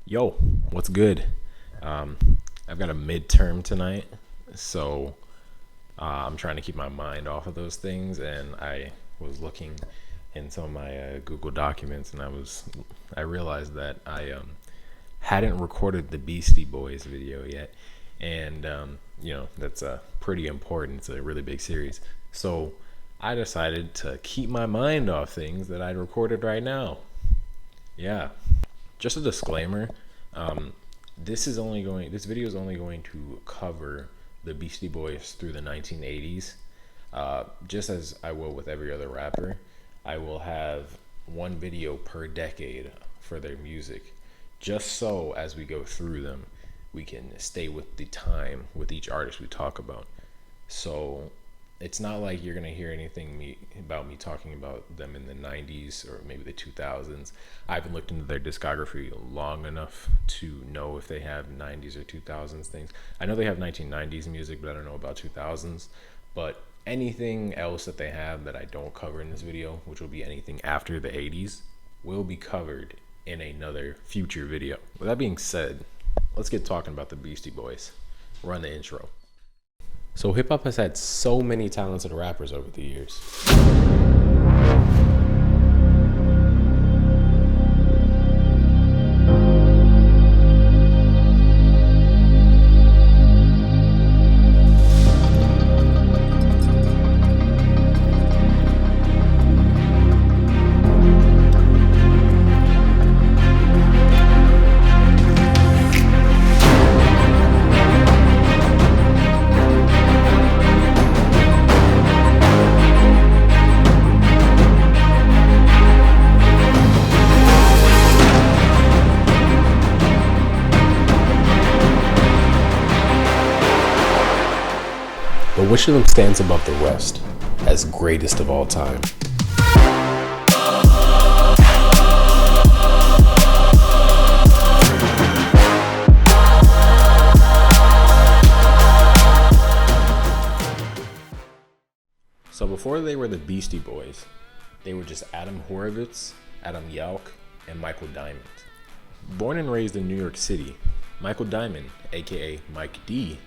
Yo, what's good? I've got a midterm tonight, so I'm trying to keep my mind off of those things. And I was looking in some of my Google documents, and I realized that I hadn't recorded the Beastie Boys video yet, and that's pretty important. It's a really big series, so I decided to keep my mind off things that I'd recorded right now. Yeah. Just a disclaimer, this video is only going to cover the Beastie Boys through the 1980s. Just as I will with every other rapper, I will have one video per decade for their music, just so as we go through them, we can stay with the time with each artist we talk about. So it's not like you're gonna hear anything about me talking about them in the 90s or maybe the 2000s. I haven't looked into their discography long enough to know if they have 90s or 2000s things. I know they have 1990s music, but I don't know about 2000s. But anything else that they have that I don't cover in this video, which will be anything after the 80s, will be covered in another future video. With that being said, let's get talking about the Beastie Boys. Run the intro. So hip hop has had so many talented rappers over the years. But which of them stands above the rest as greatest of all time? So before they were the Beastie Boys, they were just Adam Horovitz, Adam Yauch, and Michael Diamond. Born and raised in New York City, Michael Diamond, aka Mike D,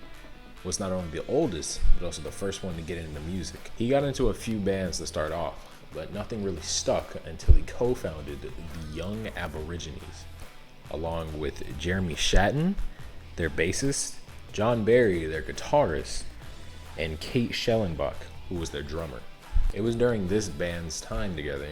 was not only the oldest, but also the first one to get into music. He got into a few bands to start off, but nothing really stuck until he co-founded the Young Aborigines, along with Jeremy Shatton, their bassist, John Barry, their guitarist, and Kate Schellenbach, who was their drummer. It was during this band's time together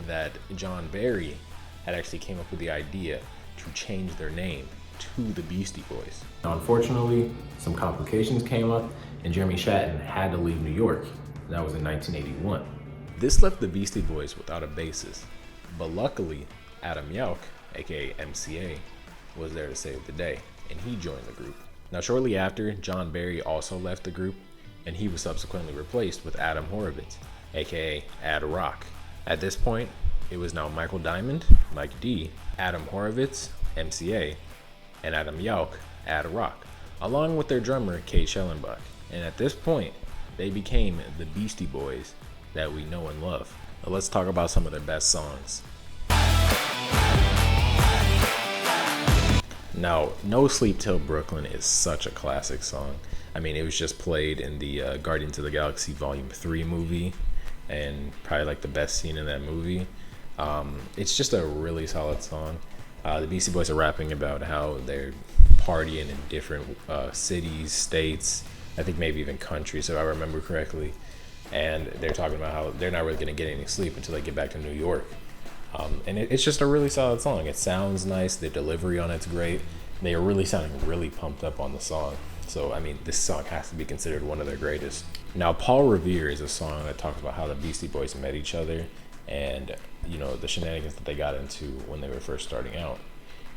that John Barry had actually came up with the idea to change their name to the Beastie Boys. Now, unfortunately, some complications came up and Jeremy Shatton had to leave New York. That was in 1981. This left the Beastie Boys without a bassist, but luckily, Adam Yauch, aka MCA, was there to save the day, and he joined the group. Now, shortly after, John Barry also left the group, and he was subsequently replaced with Adam Horovitz, aka Ad Rock. At this point, it was now Michael Diamond, Mike D, Adam Horovitz, MCA, and Adam Yauch, Ad Rock, along with their drummer, Kate Schellenbach. And at this point, they became the Beastie Boys that we know and love. Now let's talk about some of their best songs. Now, No Sleep Till Brooklyn is such a classic song. I mean, it was just played in the Guardians of the Galaxy Volume 3 movie, and probably like the best scene in that movie. It's just a really solid song. The Beastie Boys are rapping about how they're partying in different cities, states, I think maybe even countries, if I remember correctly. And they're talking about how they're not really going to get any sleep until they get back to New York. And it's just a really solid song. It sounds nice. The delivery on it's great. They are really sounding really pumped up on the song. So, I mean, this song has to be considered one of their greatest. Now, Paul Revere is a song that talks about how the Beastie Boys met each other and, the shenanigans that they got into when they were first starting out.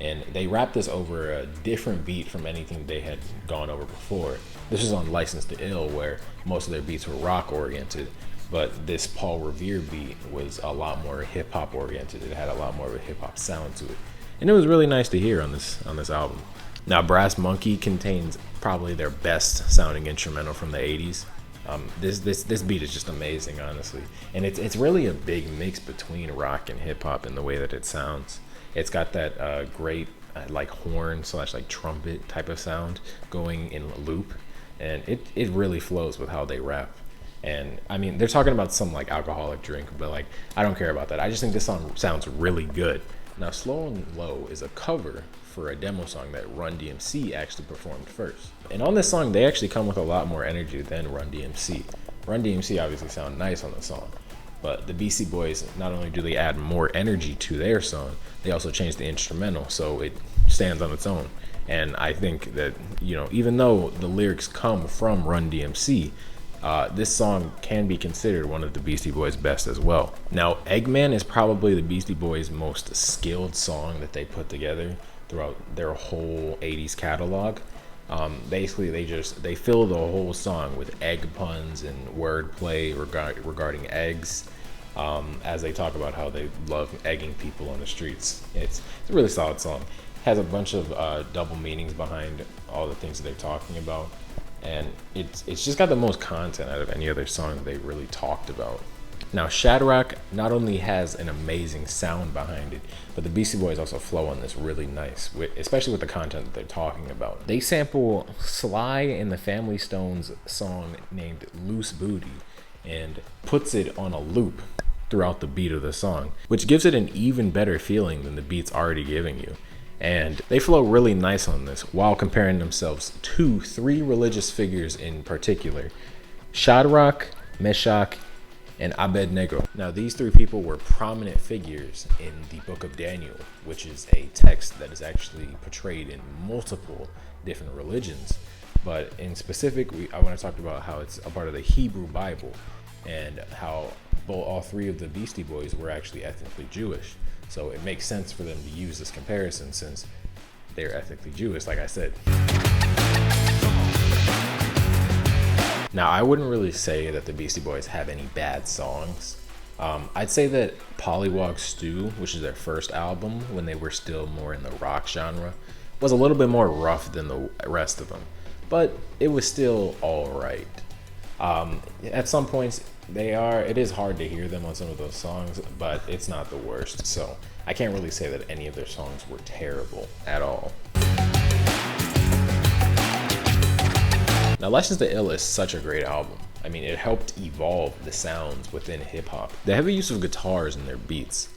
And they rapped this over a different beat from anything they had gone over before. This was on License to Ill, where most of their beats were rock oriented, but this Paul Revere beat was a lot more hip hop oriented. It had a lot more of a hip hop sound to it, and it was really nice to hear on this album. Now, Brass Monkey contains probably their best sounding instrumental from the 80s. This beat is just amazing, honestly, and it's really a big mix between rock and hip hop in the way that it sounds. It's got that great like horn slash like trumpet type of sound going in loop, and it really flows with how they rap. And I mean, they're talking about some like alcoholic drink, but like I don't care about that. I just think this song sounds really good. Now, Slow and Low is a cover for a demo song that Run DMC actually performed first. And on this song, they actually come with a lot more energy than Run DMC. Run DMC obviously sound nice on the song, but the Beastie Boys, not only do they add more energy to their song, they also change the instrumental so it stands on its own. And I think that, you know, even though the lyrics come from Run DMC, this song can be considered one of the Beastie Boys' best as well. Now, Eggman is probably the Beastie Boys' most skilled song that they put together throughout their whole 80s catalog. Basically, they fill the whole song with egg puns and wordplay regarding eggs, as they talk about how they love egging people on the streets. It's a really solid song. It has a bunch of double meanings behind all the things that they're talking about. And it's just got the most content out of any other song that they really talked about. Now, Shadrach not only has an amazing sound behind it, but the Beastie Boys also flow on this really nice, especially with the content that they're talking about. They sample Sly and the Family Stone's song named Loose Booty and puts it on a loop throughout the beat of the song, which gives it an even better feeling than the beat's already giving you. And they flow really nice on this while comparing themselves to 3 religious figures in particular: Shadrach, Meshach, and Abednego. Now, these 3 people were prominent figures in the Book of Daniel, which is a text that is actually portrayed in multiple different religions. But in specific, I want to talk about how it's a part of the Hebrew Bible and how all 3 of the Beastie Boys were actually ethnically Jewish. So it makes sense for them to use this comparison since they're ethnically Jewish, like I said. Now, I wouldn't really say that the Beastie Boys have any bad songs. I'd say that Pollywog Stew, which is their first album when they were still more in the rock genre, was a little bit more rough than the rest of them, but it was still all right. At some points, it is hard to hear them on some of those songs, but it's not the worst. So I can't really say that any of their songs were terrible at all. Now, License to Ill is such a great album. I mean, it helped evolve the sounds within hip hop. The heavy use of guitars in their beats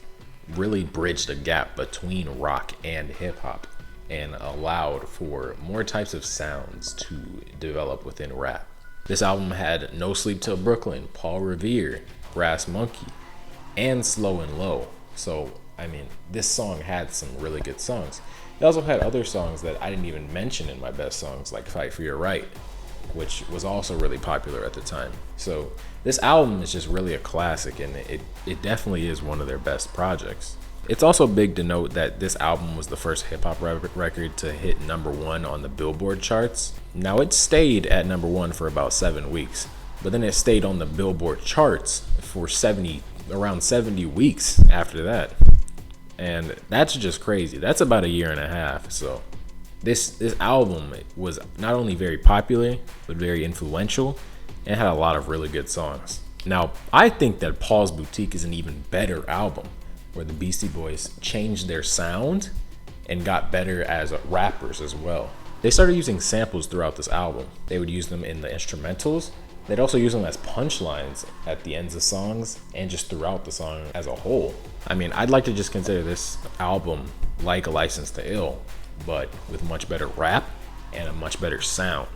really bridged a gap between rock and hip hop and allowed for more types of sounds to develop within rap. This album had No Sleep Till Brooklyn, Paul Revere, Brass Monkey, and Slow and Low. So, I mean, this song had some really good songs. It also had other songs that I didn't even mention in my best songs, like Fight for Your Right, which was also really popular at the time. So this album is just really a classic, and it definitely is one of their best projects. It's also big to note that this album was the first hip-hop record to hit #1 on the Billboard charts. Now, it stayed at #1 for about 7 weeks, but then it stayed on the Billboard charts for around 70 weeks after that. And that's just crazy. That's about 1.5 years. So this album was not only very popular, but very influential, and had a lot of really good songs. Now, I think that Paul's Boutique is an even better album, where the Beastie Boys changed their sound and got better as rappers as well. They started using samples throughout this album. They would use them in the instrumentals. They'd also use them as punchlines at the ends of songs and just throughout the song as a whole. I mean, I'd like to just consider this album like a License to Ill, but with much better rap and a much better sound.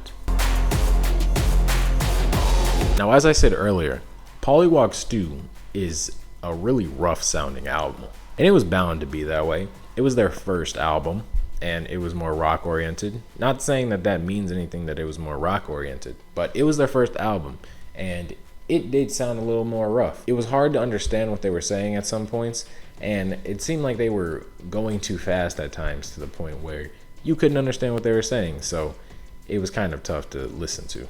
Now, as I said earlier, Pollywog Stew is a really rough sounding album, and it was bound to be that way. It was their first album, and it was more rock oriented. Not saying that means anything that it was more rock oriented, but it was their first album, and it did sound a little more rough. It was hard to understand what they were saying at some points, and it seemed like they were going too fast at times to the point where you couldn't understand what they were saying, so it was kind of tough to listen to.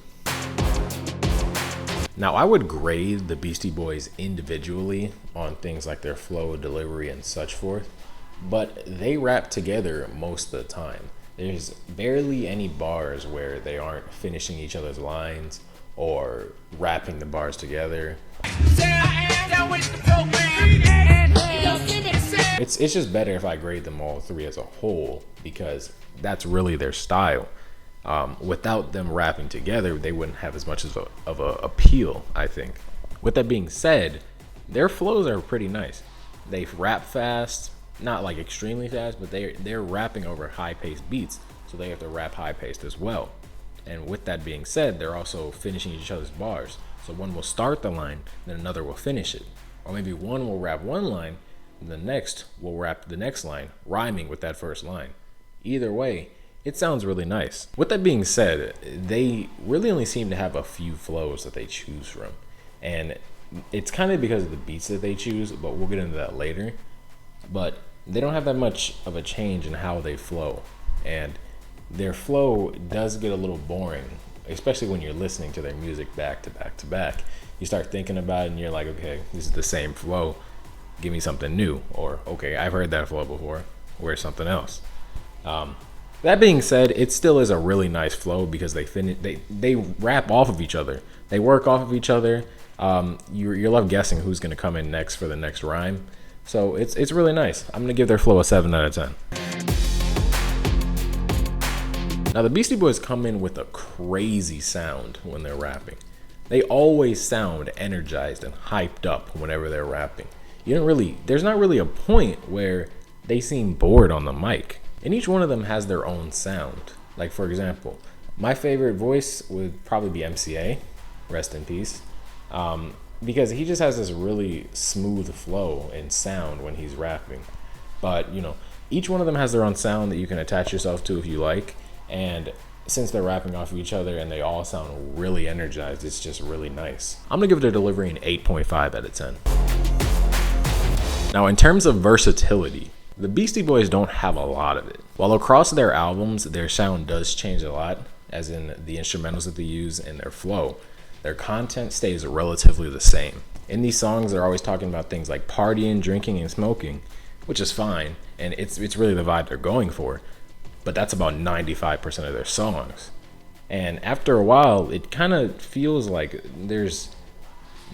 Now, I would grade the Beastie Boys individually on things like their flow, delivery, and such forth, but they rap together most of the time. There's barely any bars where they aren't finishing each other's lines or rapping the bars together. Say I am down with the program, and give me the It's just better if I grade them all three as a whole, because that's really their style. Without them rapping together, they wouldn't have as much of a appeal, I think. With that being said, their flows are pretty nice. They rap fast, not like extremely fast, but they're rapping over high-paced beats, so they have to rap high-paced as well. And with that being said, they're also finishing each other's bars. So one will start the line, then another will finish it. Or maybe one will rap one line, and the next will rap the next line, rhyming with that first line. Either way, it sounds really nice. With that being said, they really only seem to have a few flows that they choose from. And it's kind of because of the beats that they choose, but we'll get into that later. But they don't have that much of a change in how they flow. And their flow does get a little boring, especially when you're listening to their music back to back to back. You start thinking about it and you're like, okay, this is the same flow. Give me something new. Or, okay, I've heard that flow before. Where's something else? That being said, it still is a really nice flow because they rap off of each other. They work off of each other. You're left guessing who's going to come in next for the next rhyme. So it's really nice. I'm going to give their flow a 7 out of 10. Now, the Beastie Boys come in with a crazy sound when they're rapping. They always sound energized and hyped up whenever they're rapping. There's not really a point where they seem bored on the mic. And each one of them has their own sound. Like, for example, my favorite voice would probably be MCA, rest in peace, because he just has this really smooth flow and sound when he's rapping. But, each one of them has their own sound that you can attach yourself to if you like. And since they're rapping off of each other and they all sound really energized, it's just really nice. I'm going to give their delivery an 8.5 out of 10. Now, in terms of versatility, the Beastie Boys don't have a lot of it. While across their albums, their sound does change a lot, as in the instrumentals that they use and their flow, their content stays relatively the same. In these songs, they're always talking about things like partying, drinking, and smoking, which is fine, and it's really the vibe they're going for. But that's about 95% of their songs. And after a while, it kind of feels like there's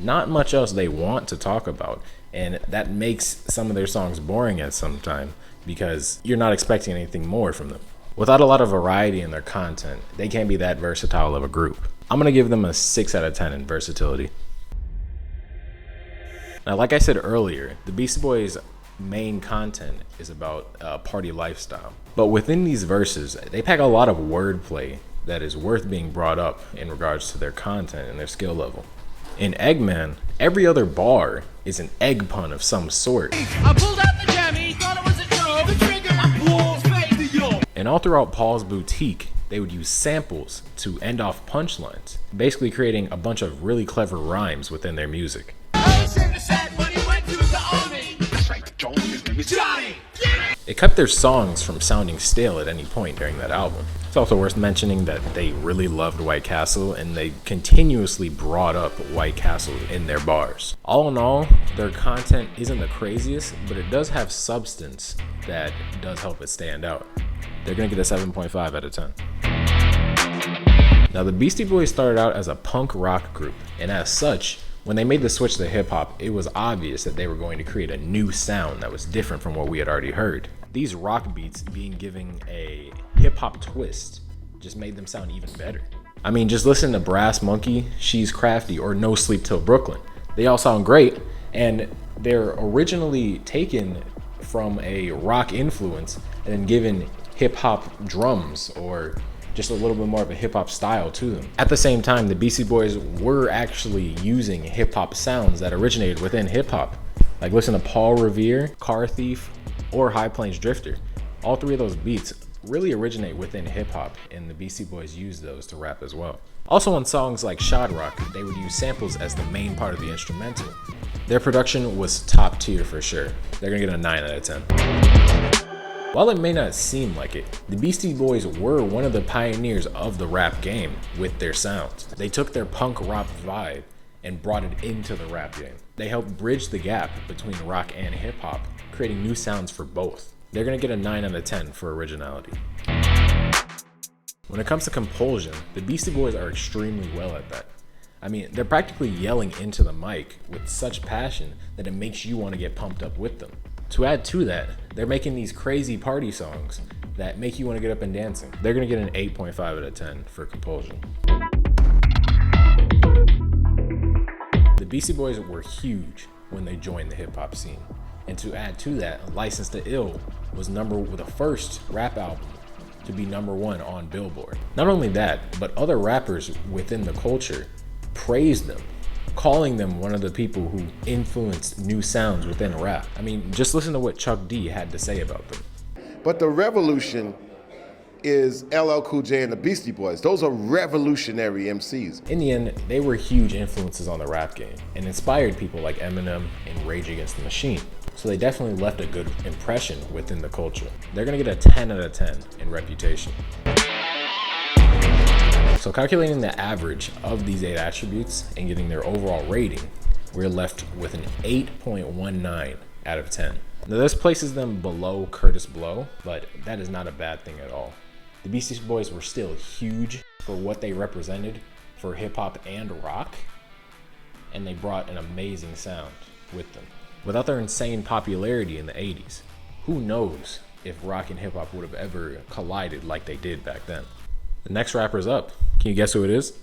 not much else they want to talk about. And that makes some of their songs boring at some time because you're not expecting anything more from them. Without a lot of variety in their content, they can't be that versatile of a group. I'm going to give them a 6 out of 10 in versatility. Now, like I said earlier, the Beastie Boys' main content is about party lifestyle. But within these verses, they pack a lot of wordplay that is worth being brought up in regards to their content and their skill level. In Eggman, every other bar is an egg pun of some sort. I pulled out the jammy, thought it was a joke. The trigger, I pulled face, yo. And all throughout Paul's Boutique, they would use samples to end off punchlines, basically creating a bunch of really clever rhymes within their music. It kept their songs from sounding stale at any point during that album. It's also worth mentioning that they really loved White Castle and they continuously brought up White Castle in their bars. All in all, their content isn't the craziest, but it does have substance that does help it stand out. They're gonna get a 7.5 out of 10. Now, the Beastie Boys started out as a punk rock group, and as such, when they made the switch to hip hop, it was obvious that they were going to create a new sound that was different from what we had already heard. These rock beats being given a hip hop twist just made them sound even better. I mean, just listen to Brass Monkey, She's Crafty, or No Sleep Till Brooklyn. They all sound great, and they're originally taken from a rock influence and then given hip hop drums or just a little bit more of a hip hop style to them. At the same time, the Beastie Boys were actually using hip hop sounds that originated within hip hop. Like listen to Paul Revere, Car Thief, or High Plains Drifter. All three of those beats really originate within hip hop, and the Beastie Boys use those to rap as well. Also on songs like Shad Rock, they would use samples as the main part of the instrumental. Their production was top tier for sure. They're gonna get a 9 out of 10. While it may not seem like it, the Beastie Boys were one of the pioneers of the rap game with their sounds. They took their punk rock vibe and brought it into the rap game. They helped bridge the gap between rock and hip hop, creating new sounds for both. They're gonna get a 9 out of 10 for originality. When it comes to compulsion, the Beastie Boys are extremely well at that. I mean, they're practically yelling into the mic with such passion that it makes you want to get pumped up with them. To add to that, they're making these crazy party songs that make you want to get up and dancing. They're gonna get an 8.5 out of 10 for Compulsion. The Beastie Boys were huge when they joined the hip hop scene. And to add to that, License to Ill was the first rap album to be #1 on Billboard. Not only that, but other rappers within the culture praised them, calling them one of the people who influenced new sounds within rap. I mean, just listen to what Chuck D had to say about them. But the revolution is LL Cool J and the Beastie Boys. Those are revolutionary MCs. In the end, they were huge influences on the rap game and inspired people like Eminem and Rage Against the Machine. So they definitely left a good impression within the culture. They're gonna get a 10 out of 10 in reputation. So calculating the average of these 8 attributes and getting their overall rating, we're left with an 8.19 out of 10. Now this places them below Kurtis Blow, but that is not a bad thing at all. The Beastie Boys were still huge for what they represented for hip hop and rock, and they brought an amazing sound with them. Without their insane popularity in the 80s, who knows if rock and hip hop would have ever collided like they did back then. The next rapper's up. Can you guess who it is?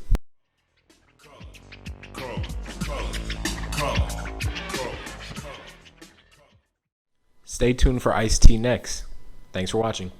Stay tuned for Ice-T next. Thanks for watching.